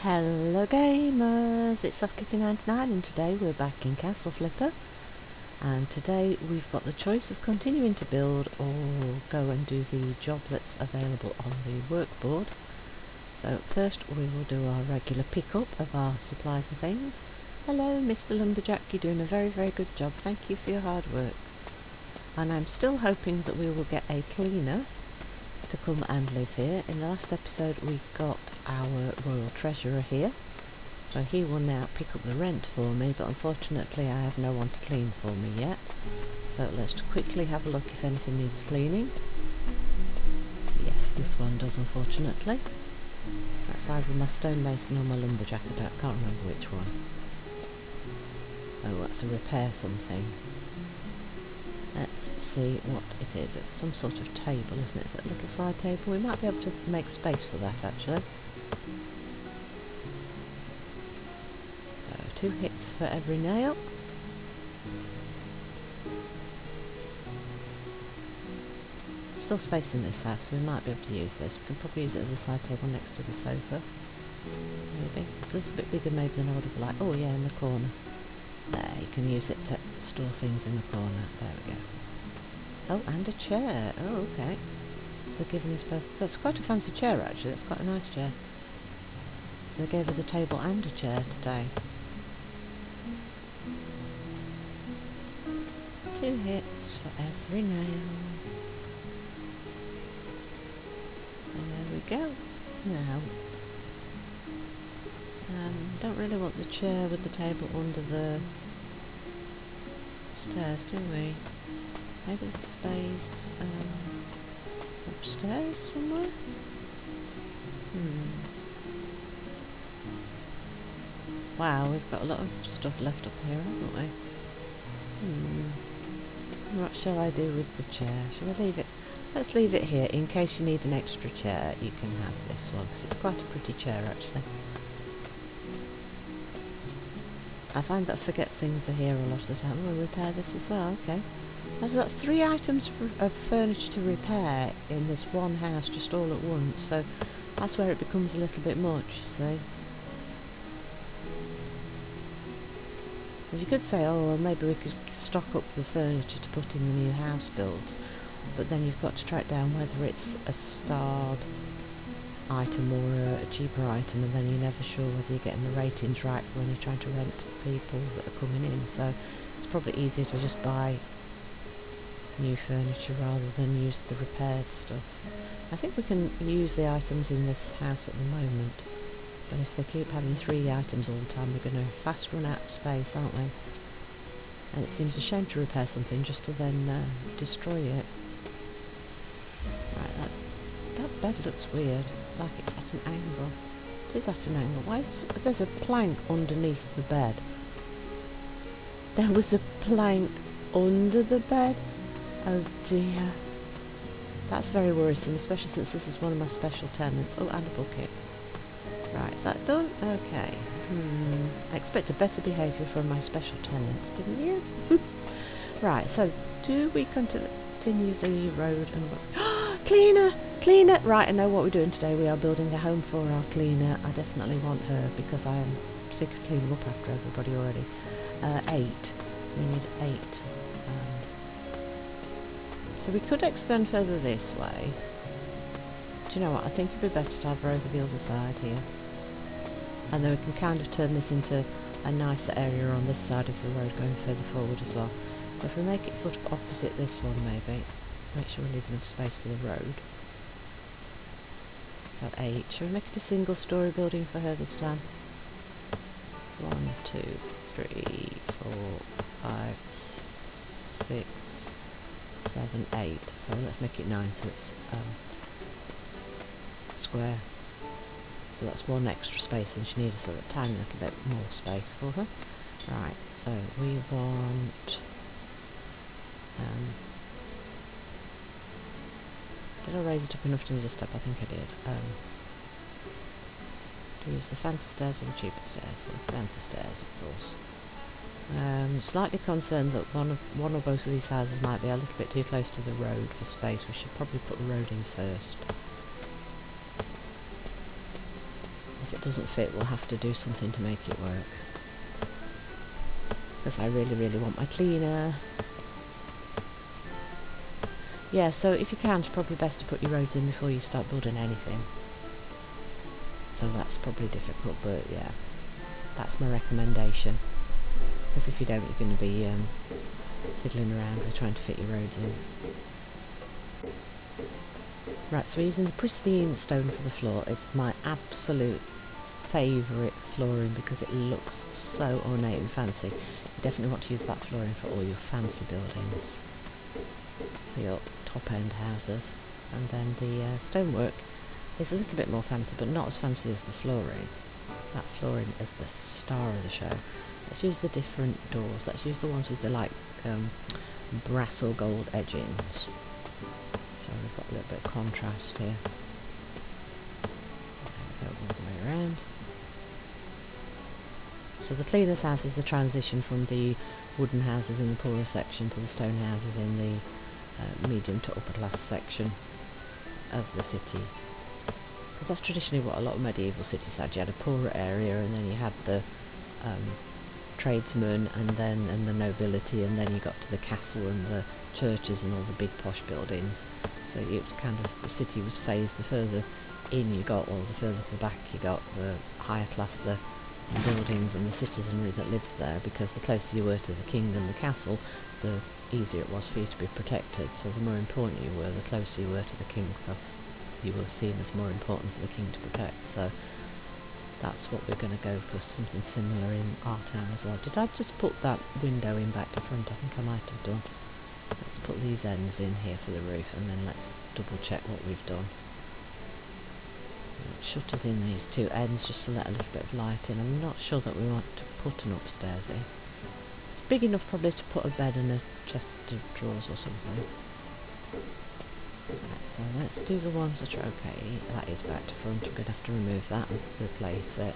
Hello gamers, it's SoftKitty99 and today we're back in Castle Flipper, and today we've got the choice of continuing to build or go and do the job that's available on the workboard. So first we will do our regular pickup of our supplies and things. Hello Mr. Lumberjack, you're doing a very good job, thank you for your hard work. And I'm still hoping that we will get a cleaner to come and live here. In the last episode we got our royal treasurer here, so he will now pick up the rent for me, but unfortunately I have no one to clean for me yet. So let's quickly have a look if anything needs cleaning. Yes, this one does, unfortunately. That's either my stonemason or my lumberjack, I can't remember which one. Oh, that's a repair something. Let's see what it is. It's some sort of table, isn't it? It's a little side table. We might be able to make space for that, actually. So, 2 hits for every nail. Still space in this house, so we might be able to use this. We can probably use it as a side table next to the sofa. Maybe. It's a little bit bigger maybe than I would have liked. Oh yeah, in the corner. There, you can use it to store things in the corner. There we go. Oh, and a chair. Oh, okay. So they're giving us both. That's quite a fancy chair, actually. That's quite a nice chair. So they gave us a table and a chair today. 2 hits for every nail. And there we go. Now, don't really want the chair with the table under the stairs, do we? Maybe the space upstairs somewhere? Wow, we've got a lot of stuff left up here, haven't we? What shall I do with the chair? Shall I leave it? Let's leave it here. In case you need an extra chair, you can have this one, because it's quite a pretty chair, actually. I find that I forget things are here a lot of the time. We'll repair this as well, okay. So that's 3 items of furniture to repair in this one house, just all at once, so that's where it becomes a little bit much, you see. But you could say, oh, well, maybe we could stock up the furniture to put in the new house builds, but then you've got to track down whether it's a starred item or a cheaper item, and then you're never sure whether you're getting the ratings right for when you're trying to rent people that are coming in, so it's probably easier to just buy new furniture rather than use the repaired stuff. I think we can use the items in this house at the moment, but if they keep having 3 items all the time, we're going to fast run out of space, aren't we? And it seems a shame to repair something just to then destroy it. Right, that bed looks weird, like it's at an angle. It is at an angle. Why is it, there's a plank underneath the bed? There was a plank under the bed? Oh dear. That's very worrisome, especially since this is one of my special tenants. Oh, and a bucket. Right, is that done? Okay. I expect a better behaviour from my special tenants, didn't you? Right, so do we continue the road and work? Cleaner! Cleaner! Right, I know what we're doing today. We are building a home for our cleaner. I definitely want her because I am sick of cleaning up after everybody already. 8. We need 8. So we could extend further this way. Do you know what? I think it'd be better to have her over the other side here. And then we can kind of turn this into a nicer area on this side of the road going further forward as well. So if we make it sort of opposite this one maybe, make sure we leave enough space for the road. So 8. Shall we make it a single story building for her this time? 1, 2, 3, 4, 5, 6, 7, 8. So let's make it 9 so it's square. So that's 1 extra space than she needed, so a tiny little bit more space for her. Right, so we want... did I raise it up enough to need a step? I think I did. Do we use the fancy stairs or the cheaper stairs? Well, the fancy stairs, of course. Slightly concerned that one or both of these houses might be a little bit too close to the road for space. We should probably put the road in first. If it doesn't fit, we'll have to do something to make it work. Because I really, really want my cleaner. Yeah, so if you can, it's probably best to put your roads in before you start building anything. So that's probably difficult, but yeah, that's my recommendation. Because if you don't, you're going to be fiddling around with trying to fit your roads in. Right, so we're using the pristine stone for the floor. It's my absolute favourite flooring because it looks so ornate and fancy. You definitely want to use that flooring for all your fancy buildings, for your top-end houses. And then the stonework is a little bit more fancy, but not as fancy as the flooring. That flooring is the star of the show. Let's use the different doors. Let's use the ones with the like brass or gold edgings. So we've got a little bit of contrast here. There we go, all the way around. So the cleaner's house is the transition from the wooden houses in the poorer section to the stone houses in the medium to upper class section of the city. Because that's traditionally what a lot of medieval cities had. You had a poorer area, and then you had the tradesmen, and the nobility, and then you got to the castle and the churches and all the big posh buildings. So it was kind of, the city was phased. The further in you got, or the further to the back you got, the higher class the buildings and the citizenry that lived there, because the closer you were to the king and the castle, the easier it was for you to be protected. So the more important you were, the closer you were to the king, because you were seen as more important for the king to protect. So that's what we're going to go for, something similar in our town as well. Did I just put that window in back to front? I think I might have done. Let's put these ends in here for the roof, and then let's double check what we've done. Shutters in these two ends just to let a little bit of light in. I'm not sure that we want to put an upstairs in. It's big enough probably to put a bed and a chest of drawers or something. Right, so let's do the ones that are okay. That is back to front. I'm going to have to remove that and replace it.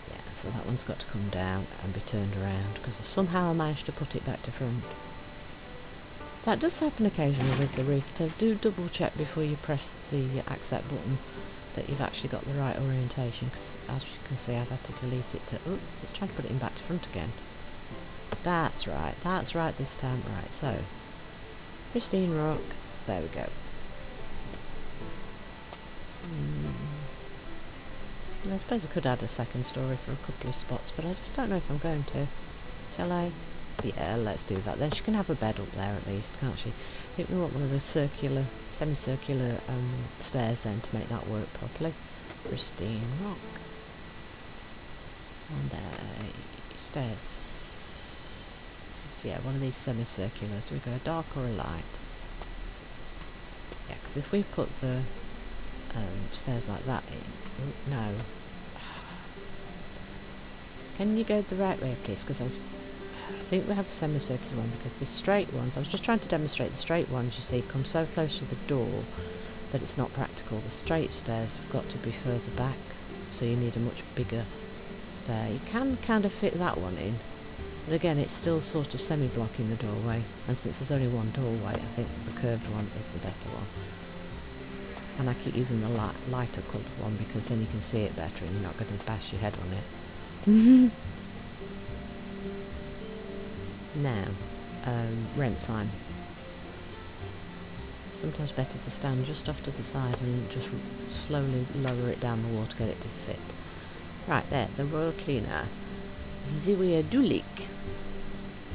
Yeah, so that one's got to come down and be turned around, because somehow I managed to put it back to front. That does happen occasionally with the roof, so do double check before you press the accept button that you've actually got the right orientation, because as you can see I've had to delete it to... Oh, it's trying to put it in back to front again. That's right this time. Right, so pristine rock, there we go. I suppose I could add a second story for a couple of spots, but I just don't know if I'm going to. Shall I? Yeah, let's do that. Then she can have a bed up there at least, can't she? I think we want one of those circular, semicircular stairs then to make that work properly. Pristine rock. And there, stairs. Yeah, one of these semicirculars. Do we go a dark or a light? Yeah, because if we put the stairs like that in... Oh, no. Can you go the right way, please? Because I think we have a semicircular one, because the straight ones, I was just trying to demonstrate, the straight ones, you see, come so close to the door that it's not practical. The straight stairs have got to be further back, so you need a much bigger stair. You can kind of fit that one in, but again it's still sort of semi-blocking the doorway, and since there's only one doorway, I think the curved one is the better one. And I keep using the lighter coloured one because then you can see it better and you're not going to bash your head on it. Now, rent sign. Sometimes better to stand just off to the side and just slowly lower it down the wall to get it to fit. Right there, the royal cleaner, Ziwia Dulik.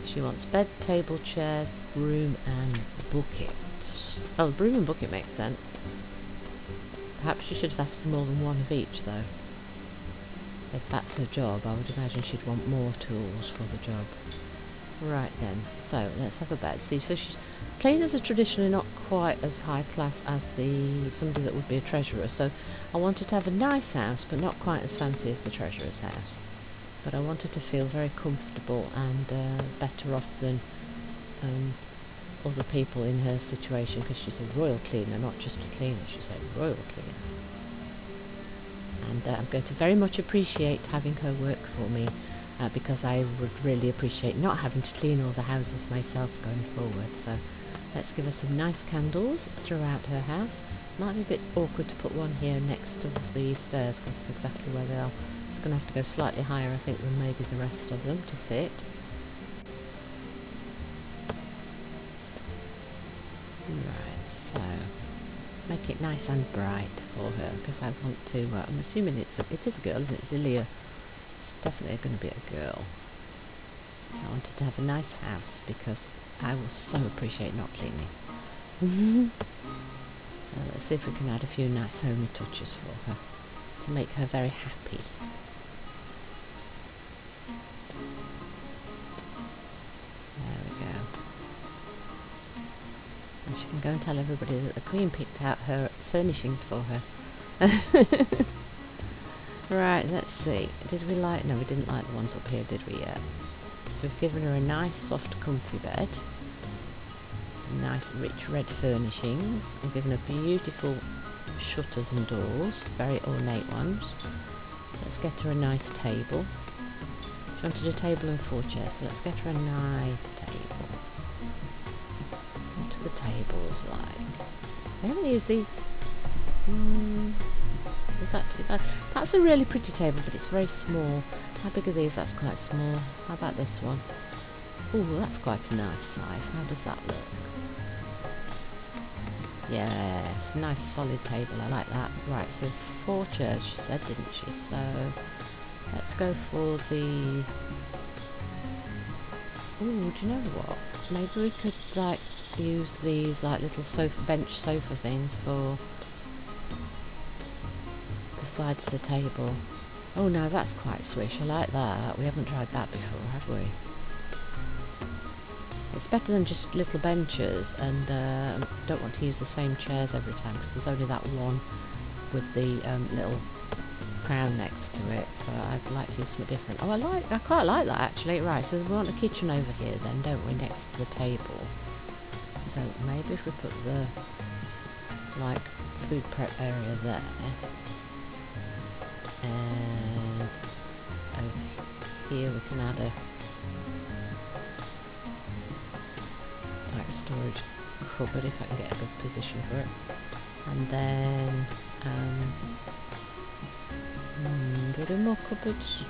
She wants bed, table, chair, broom and bucket. Oh, the broom and bucket makes sense. Perhaps she should have asked for more than one of each though. If that's her job, I would imagine she'd want more tools for the job. Right then, so let's have a bed. See, so cleaners are traditionally not quite as high class as somebody that would be a treasurer, so I wanted to have a nice house, but not quite as fancy as the treasurer's house. But I wanted to feel very comfortable and better off than other people in her situation, because she's a royal cleaner, not just a cleaner, she's a royal cleaner. And I'm going to very much appreciate having her work for me, because I would really appreciate not having to clean all the houses myself going forward. So Let's give her some nice candles throughout her house. Might be a bit awkward to put one here next to the stairs because of exactly where they are. It's going to have to go slightly higher, I think, than maybe the rest of them to fit. Right, so let's make it nice and bright for her because I want to. I'm assuming it is a girl, isn't it? Zelia. It's definitely going to be a girl. I wanted to have a nice house because I will so appreciate not cleaning. So let's see if we can add a few nice homey touches for her to make her very happy. There we go. And she can go and tell everybody that the Queen picked out her furnishings for her. Right, let's see. Did we like... No, we didn't like the ones up here, did we yet? So we've given her a nice, soft, comfy bed. Some nice, rich red furnishings. We've given her beautiful shutters and doors, very ornate ones. So let's get her a nice table. She wanted a table and 4 chairs, so let's get her a nice table. What are the tables like? I haven't used these. That's a really pretty table, but it's very small. How big are these? That's quite small. How about this one? Oh, that's quite a nice size. How does that look? Yes, a nice solid table. I like that. Right, so 4 chairs she said, didn't she? So let's go for the... Oh, do you know what? Maybe we could like use these like little bench sofa things for the sides of the table. Oh, now that's quite swish. I like that. We haven't tried that before, have we? It's better than just little benches, and don't want to use the same chairs every time because there's only that one with the little crown next to it. So I'd like to use something different. Oh, I quite like that actually. Right, so we want a kitchen over here then, don't we, next to the table? So maybe if we put the like food prep area there. And over here we can add a storage cupboard if I can get a good position for it. And then do we do more cupboards?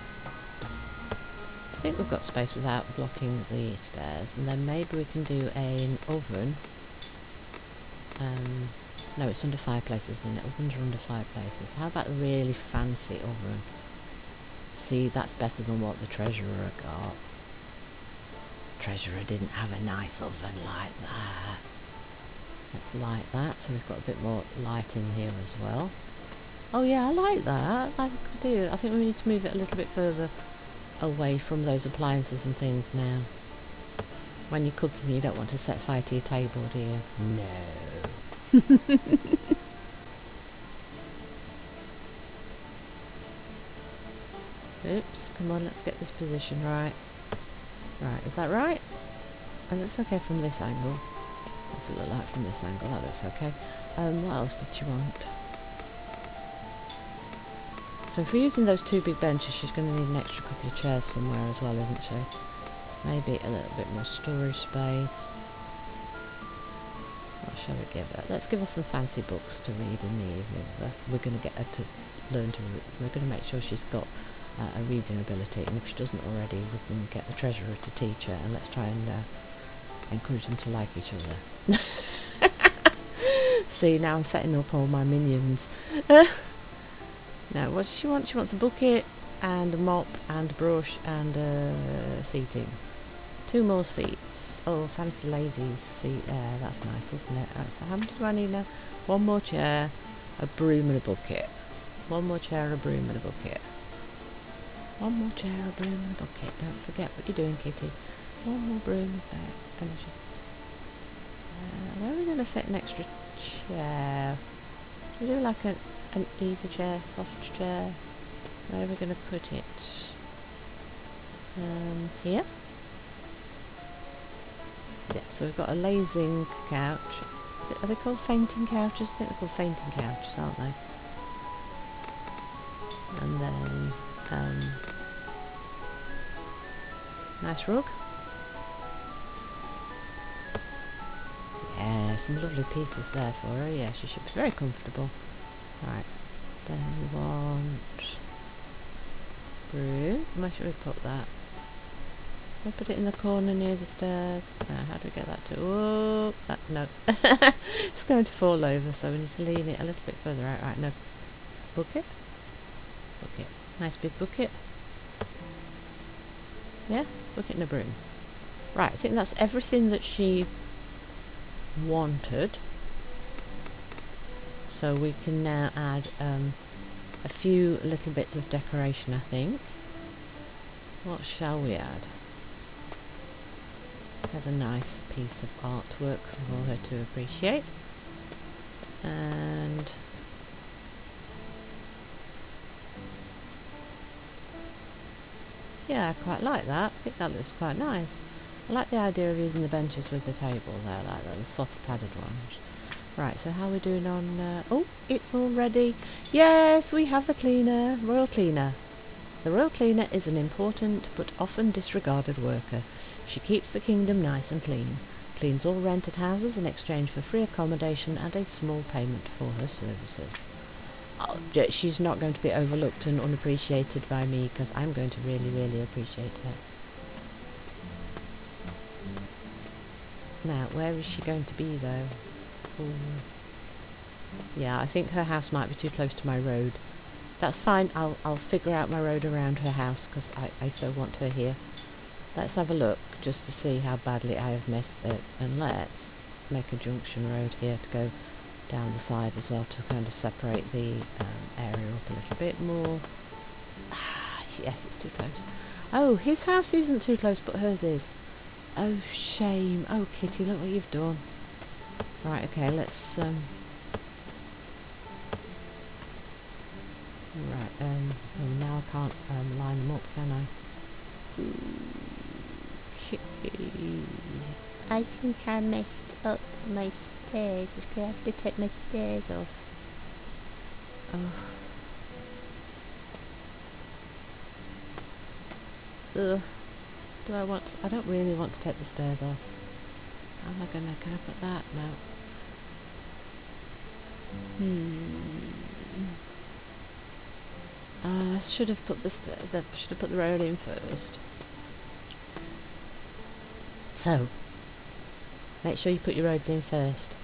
I think we've got space without blocking the stairs. And then maybe we can do an oven. No, it's under fireplaces, isn't it? Ovens are under fireplaces. How about a really fancy oven? See, that's better than what the Treasurer got. Treasurer didn't have a nice oven like that. Let's light that, so we've got a bit more light in here as well. Oh yeah, I like that. I do. I think we need to move it a little bit further away from those appliances and things now. When you're cooking, you don't want to set fire to your table, do you? No. Oops, come on, let's get this position right. Right, is that right? And it's okay from this angle. What's it look like from this angle? That looks okay. What else did you want? So if we're using those 2 big benches, she's going to need an extra couple of chairs somewhere as well, isn't she? Maybe a little bit more storage space. What shall we give her? Let's give her some fancy books to read in the evening. We're going to get her to learn to read. We're going to make sure she's got a reading ability, and if she doesn't already, we can get the Treasurer to teach her, and let's try and encourage them to like each other. See, now I'm setting up all my minions. Now, what does she want? She wants a bucket and a mop and a brush and seating. 2 more seats. Oh, fancy lazy seat there. That's nice, isn't it? So how many do I need now? 1 more chair, a broom and a bucket. 1 more chair, a broom and a bucket. 1 more chair, a broom and a bucket. Don't forget what you're doing, Kitty. 1 more broom there. Where are we going to fit an extra chair? Should we do like an easy chair, soft chair? Where are we going to put it? Here? Yeah, so we've got a lazing couch. Are they called fainting couches? I think they're called fainting couches, aren't they? And then nice rug. some lovely pieces there for her. Yeah, she should be very comfortable. Right, then we want broom. Where should we put that? We put it in the corner near the stairs. Now, how do we get that to... Oh, that, no. It's going to fall over, so we need to lean it a little bit further out. Right, no. Bucket. Bucket. Nice big bucket. Yeah, bucket and a broom. Right, I think that's everything that she wanted. So we can now add a few little bits of decoration, I think. What shall we add? Let's add a nice piece of artwork for her to appreciate. And yeah, I quite like that. I think that looks quite nice. I like the idea of using the benches with the table there, like that, the soft padded ones. Right, so how are we doing on... oh, it's all ready. Yes, we have a cleaner. Royal cleaner. The royal cleaner is an important but often disregarded worker. She keeps the kingdom nice and clean, cleans all rented houses in exchange for free accommodation and a small payment for her services. Oh, she's not going to be overlooked and unappreciated by me, because I'm going to really, really appreciate her. Now, where is she going to be though? Ooh. Yeah, I think her house might be too close to my road. That's fine, I'll figure out my road around her house, because I so want her here. Let's have a look, just to see how badly I have missed it, and let's make a junction road here to go down the side as well, to kind of separate the area up a little bit more. Ah, yes, it's too close. Oh, his house isn't too close, but hers is. Oh, shame. Oh, Kitty, look what you've done. Right, okay, let's right, oh, now I can't line them up, can I? Okay. I think I messed up my stairs. I have to take my stairs off. Oh. Ugh. Do I want... I don't really want to take the stairs off. How am I gonna... Can I put that? No. I should have put the road in first. So, make sure you put your roads in first.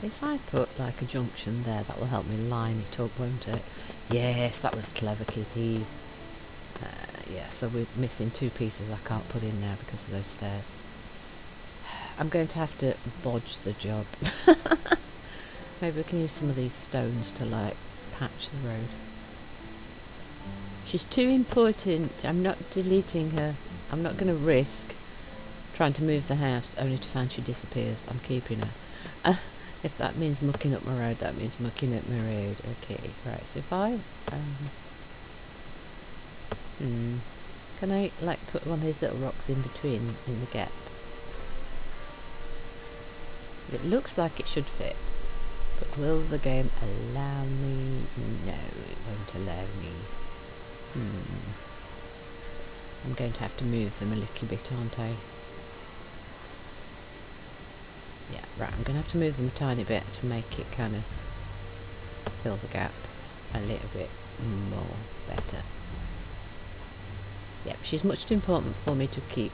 If I put like a junction there, that will help me line it up, won't it? Yes, that was clever, Kitty. Yeah, so we're missing two pieces I can't put in now because of those stairs. I'm going to have to bodge the job. Maybe we can use some of these stones to like patch the road. She's too important. I'm not deleting her. I'm not going to risk trying to move the house only to find she disappears. I'm keeping her. If that means mucking up my road, that means mucking up my road. Okay, right, so if I... can I, like, put one of these little rocks in between, in the gap? It looks like it should fit. But will the game allow me? No, it won't allow me. I'm going to have to move them a little bit, aren't I? Yeah, right, I'm going to have to move them a tiny bit to make it kind of fill the gap a little bit more better. Yep, she's much too important for me to keep.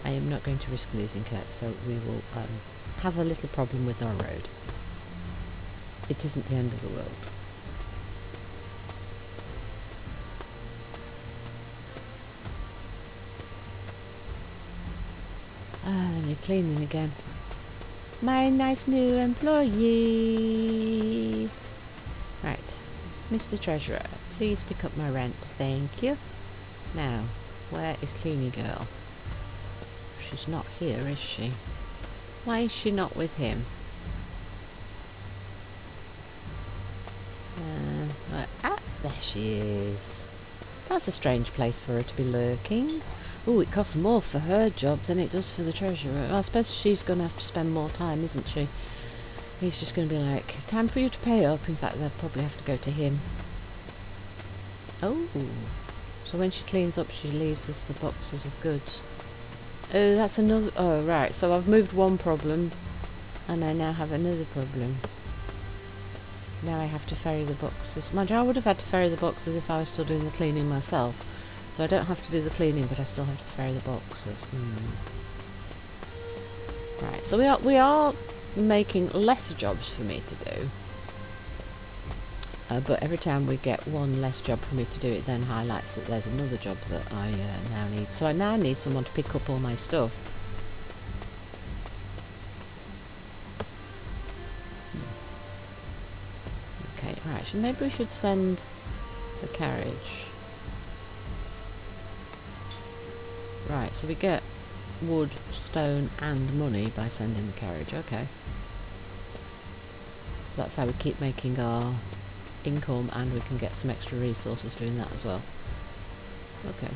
I am not going to risk losing her, so we will have a little problem with our road. It isn't the end of the world. Then you're cleaning again. My nice new employee. Right, Mr. Treasurer, please pick up my rent, thank you. Now, where is Cleany Girl? She's not here, is she? Why is she not with him? There she is. That's a strange place for her to be lurking. Oh, it costs more for her job than it does for the treasurer. I suppose she's going to have to spend more time, isn't she? He's just going to be like, time for you to pay up. In fact, they'll probably have to go to him. Oh, so when she cleans up, she leaves us the boxes of goods. Oh, that's another... Oh, right. So I've moved one problem, and I now have another problem. Now I have to ferry the boxes. Mind you, I would have had to ferry the boxes if I was still doing the cleaning myself. So I don't have to do the cleaning, but I still have to ferry the boxes. Right, so we are making less jobs for me to do. But every time we get one less job for me to do, it then highlights that there's another job that I now need. So I now need someone to pick up all my stuff. Okay, right, so maybe we should send the carriage. Right, so we get wood, stone and money by sending the carriage, okay. So that's how we keep making our income, and we can get some extra resources doing that as well. Okay.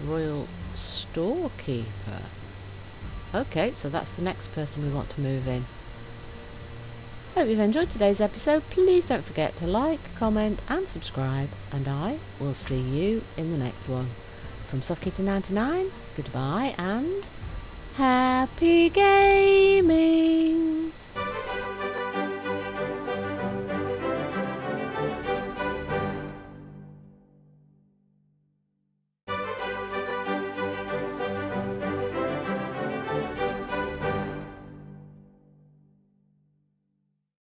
Royal Storekeeper. Okay, so that's the next person we want to move in. Hope you've enjoyed today's episode. Please don't forget to like, comment and subscribe, and I will see you in the next one. From SoftKitten99, goodbye and happy gaming!